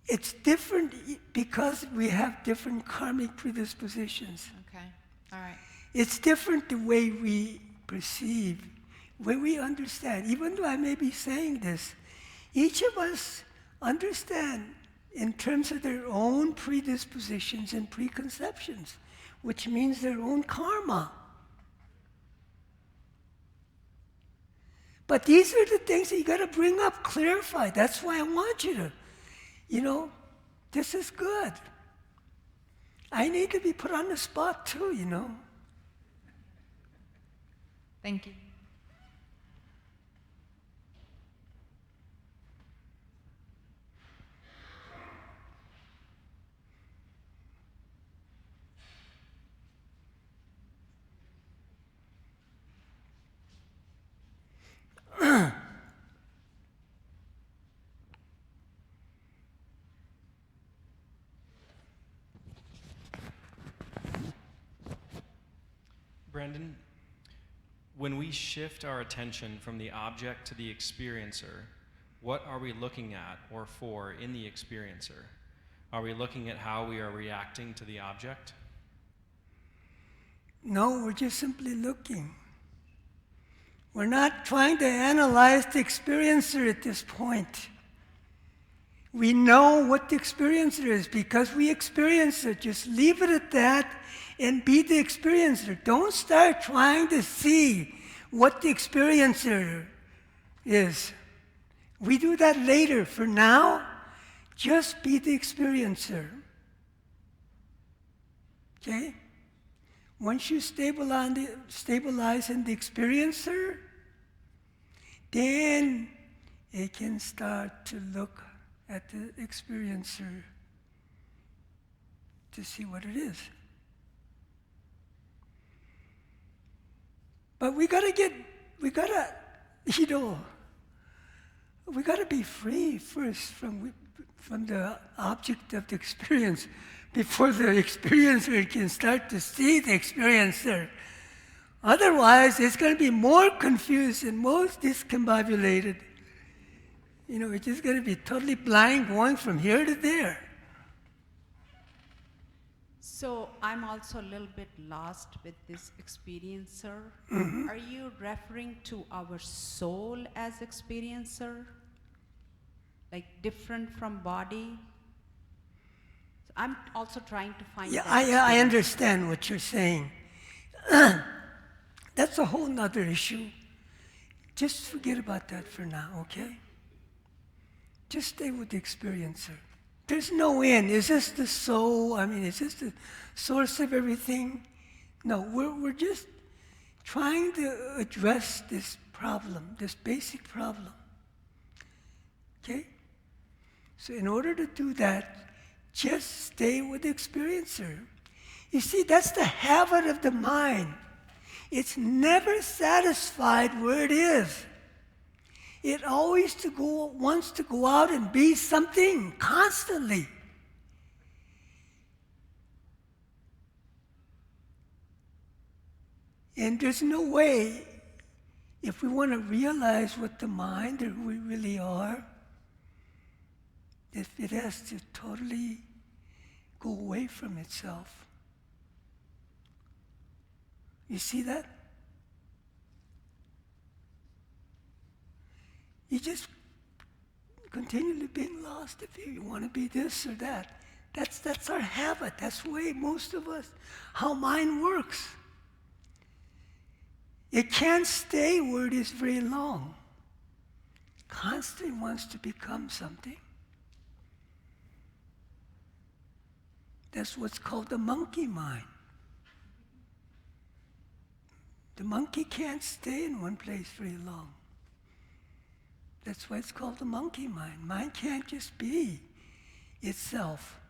[SPEAKER 1] It's different because we have different karmic predispositions.
[SPEAKER 3] Okay. All right.
[SPEAKER 1] It's different the way we perceive when we understand, even though I may be saying this, each of us understand in terms of their own predispositions and preconceptions, which means their own karma. But these are the things that you got to bring up, clarify. That's why I want you to, this is good. I need to be put on the spot too.
[SPEAKER 3] Thank you.
[SPEAKER 8] Brandon, when we shift our attention from the object to the experiencer, what are we looking at or for in the experiencer? Are we looking at how we are reacting to the object?
[SPEAKER 1] No, we're just simply looking. We're not trying to analyze the experiencer at this point. We know what the experiencer is because we experience it. Just leave it at that and be the experiencer. Don't start trying to see what the experiencer is. We do that later. For now, just be the experiencer. Okay? Once you stabilize in the experiencer, then it can start to look at the experiencer to see what it is. But we gotta be free first from the object of the experience before the experiencer can start to see the experiencer. Otherwise, it's going to be more confused and more discombobulated. It's just going to be totally blind going from here to there.
[SPEAKER 2] So I'm also a little bit lost with this experiencer. Are you referring to our soul as experiencer? Like different from body? So I'm also trying to find
[SPEAKER 1] Yeah,
[SPEAKER 2] that
[SPEAKER 1] I
[SPEAKER 2] experience.
[SPEAKER 1] understand what you're saying. That's a whole nother issue. Just forget about that for now, okay? Just stay with the experiencer. There's no end. Is this the soul? Is this the source of everything? No, we're just trying to address this problem, this basic problem. Okay? So in order to do that, just stay with the experiencer. You see, that's the habit of the mind. It's never satisfied where it is. It always wants to go out and be something constantly. And there's no way, if we want to realize what the mind or who we really are, it has to totally go away from itself. You see that? You just continually being lost if you want to be this or that. That's our habit. That's the way most of us, how mind works. It can't stay where it is very long. Constantly wants to become something. That's what's called the monkey mind. The monkey can't stay in one place very long. That's why it's called the monkey mind. Mind can't just be itself.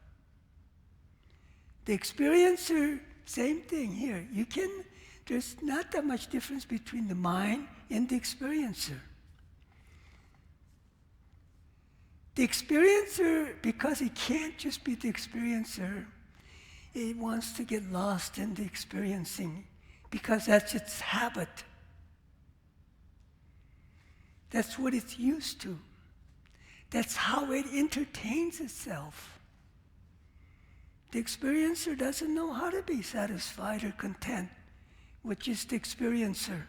[SPEAKER 1] The experiencer, same thing here. There's not that much difference between the mind and the experiencer. The experiencer, because it can't just be the experiencer, it wants to get lost in the experiencing because that's its habit. That's what it's used to. That's how it entertains itself. The experiencer doesn't know how to be satisfied or content with just the experiencer.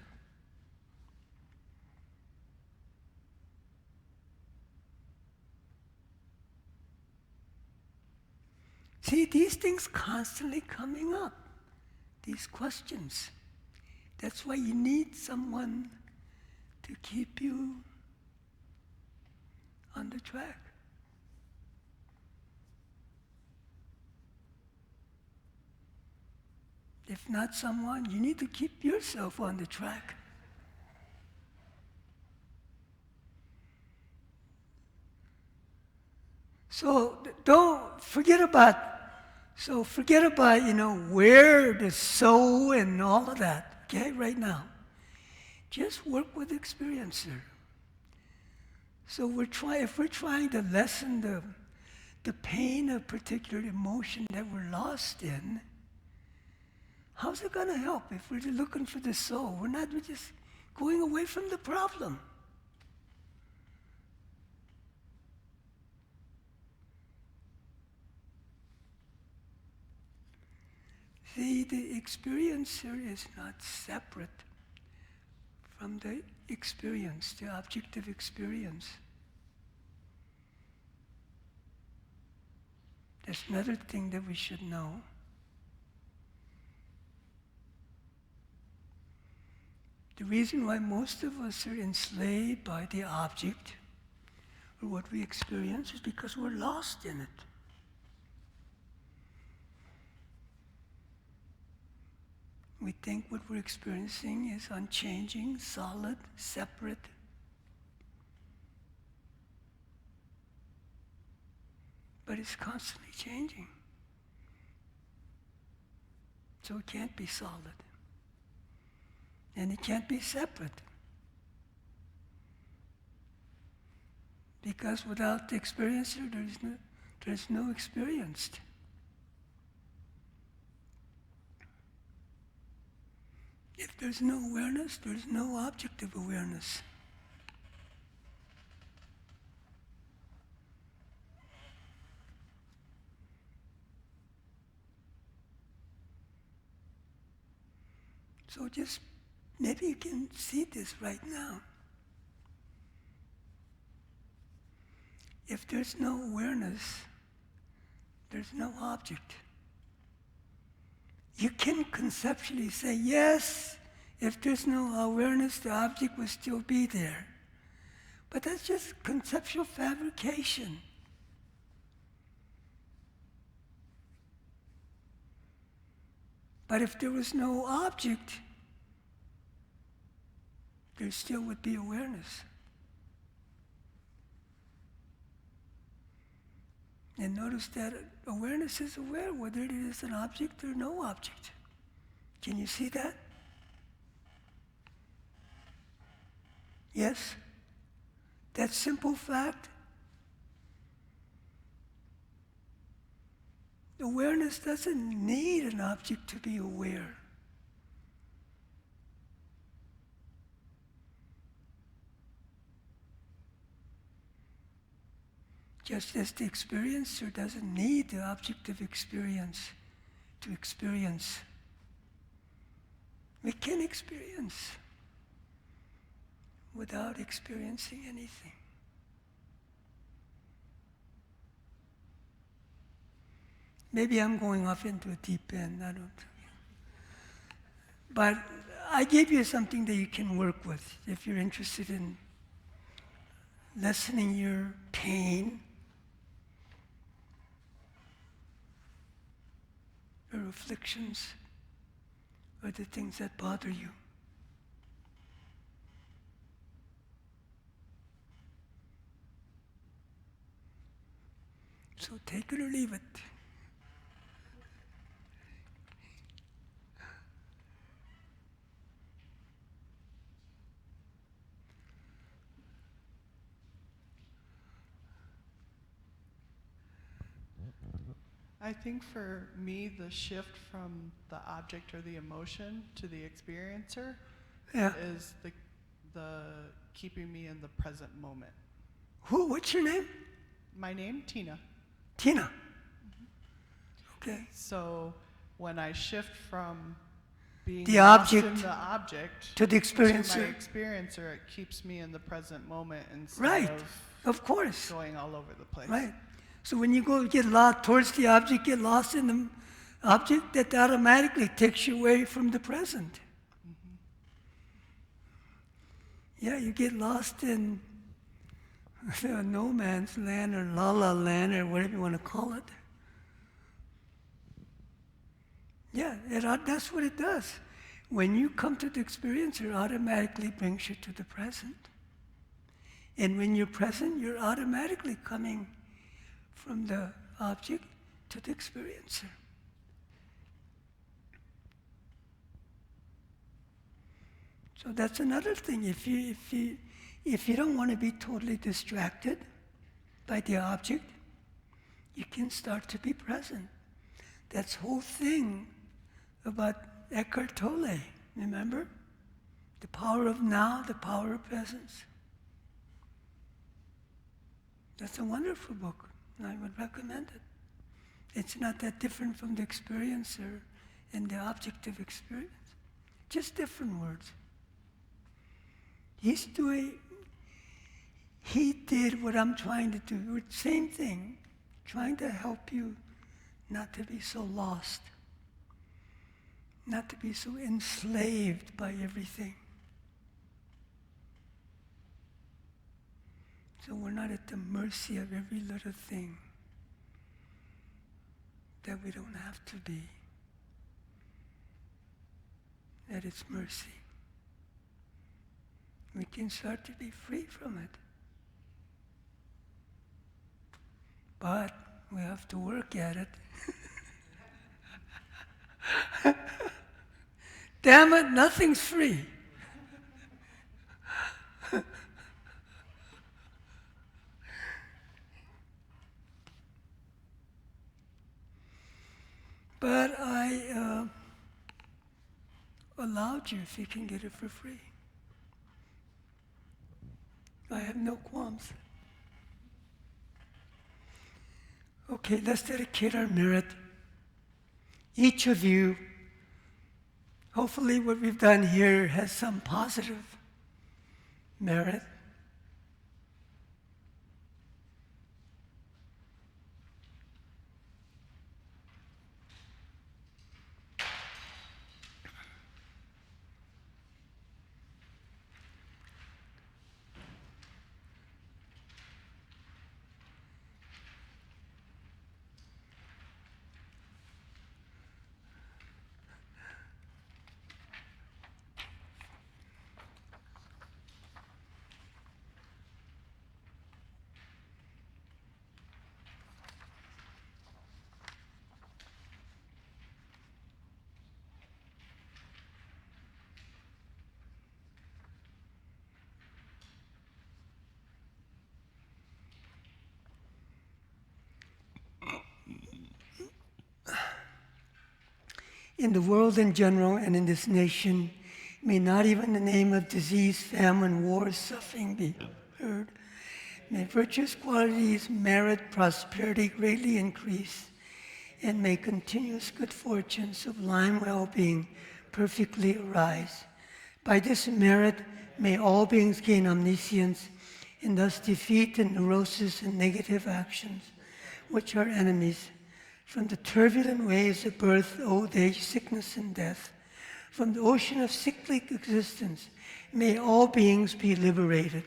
[SPEAKER 1] See, these things constantly coming up, these questions. That's why you need someone to keep you on the track. If not someone, you need to keep yourself on the track. So don't forget about, where the soul and all of that, okay, right now. Just work with the experiencer. So if we're trying to lessen the pain of particular emotion that we're lost in, how's it going to help if we're looking for the soul? We're just going away from the problem. See, the experiencer is not separate from the experience, the objective experience. There's another thing that we should know. The reason why most of us are enslaved by the object or what we experience is because we're lost in it. We think what we're experiencing is unchanging, solid, separate. But it's constantly changing. So it can't be solid. And it can't be separate. Because without the experiencer, there's no experienced. If there's no awareness, there's no objective awareness. So just maybe you can see this right now. If there's no awareness, there's no object. You can conceptually say, yes, if there's no awareness, the object will still be there. But that's just conceptual fabrication. But if there was no object, there still would be awareness. And notice that awareness is aware whether it is an object or no object. Can you see that? Yes? That simple fact. Awareness doesn't need an object to be aware. Just as the experiencer doesn't need the object of experience to experience. We can experience without experiencing anything. Maybe I'm going off into a deep end, I don't know. But I gave you something that you can work with if you're interested in lessening your pain or afflictions or the things that bother you. So take it or leave it.
[SPEAKER 9] I think for me, the shift from the object or the emotion to the experiencer is the keeping me in the present moment.
[SPEAKER 1] Who? What's your name?
[SPEAKER 9] My name, Tina.
[SPEAKER 1] Tina. Okay.
[SPEAKER 9] So when I shift from being
[SPEAKER 1] The
[SPEAKER 9] lost
[SPEAKER 1] object
[SPEAKER 9] in the object
[SPEAKER 1] to the
[SPEAKER 9] to my
[SPEAKER 1] experiencer.
[SPEAKER 9] experiencer, it keeps me in the present moment instead
[SPEAKER 1] Right.
[SPEAKER 9] of
[SPEAKER 1] Of course.
[SPEAKER 9] going all over the place.
[SPEAKER 1] Right. So when you go get lost towards the object, get lost in the object, that automatically takes you away from the present. Yeah, you get lost in no man's land or la la land or whatever you want to call it. Yeah, that's what it does. When you come to the experience, it automatically brings you to the present. And when you're present, you're automatically coming from the object to the experiencer. So that's another thing. If you don't want to be totally distracted by the object, you can start to be present. That's the whole thing about Eckhart Tolle, remember? The power of now, the power of presence. That's a wonderful book, and I would recommend it. It's not that different from the experiencer and the object of experience. Just different words. He did what I'm trying to do, same thing, trying to help you not to be so lost, not to be so enslaved by everything. So we're not at the mercy of every little thing that we don't have to be. At its mercy. We can start to be free from it. But we have to work at it. Damn it, nothing's free. But I allowed you if you can get it for free. I have no qualms. Okay, let's dedicate our merit. Each of you, hopefully what we've done here has some positive merit. In the world in general and in this nation, may not even the name of disease, famine, war, suffering be heard. May virtuous qualities, merit, prosperity greatly increase, and may continuous good fortune, sublime well-being perfectly arise. By this merit, may all beings gain omniscience, and thus defeat the neurosis and negative actions, which are enemies. From the turbulent waves of birth, old age, sickness, and death, from the ocean of cyclic existence, may all beings be liberated.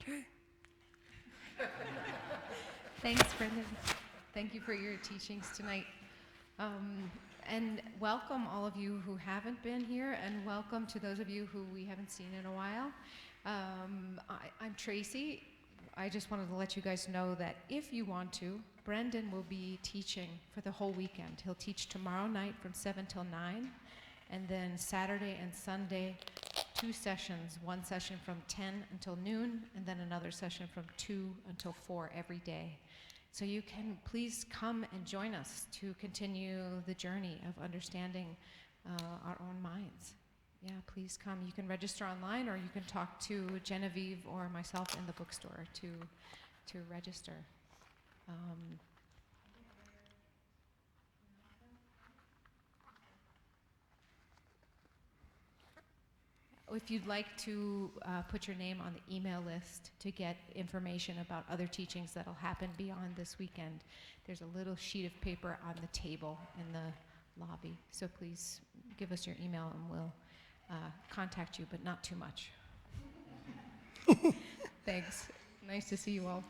[SPEAKER 1] Okay.
[SPEAKER 10] Thanks, Brendan. Thank you for your teachings tonight. And welcome all of you who haven't been here, and welcome to those of you who we haven't seen in a while. I'm Tracy. I just wanted to let you guys know that if you want to, Brendan will be teaching for the whole weekend. He'll teach tomorrow night from 7 till 9, and then Saturday and Sunday, 2 sessions, one session from 10 until noon, and then another session from 2 until 4 every day. So you can please come and join us to continue the journey of understanding our own minds. yeah, please come. You can register online, or you can talk to Genevieve or myself in the bookstore to register. If you'd like to put your name on the email list to get information about other teachings that'll happen beyond this weekend, there's a little sheet of paper on the table in the lobby. So please give us your email and we'll contact you, but not too much. Thanks. Nice to see you all.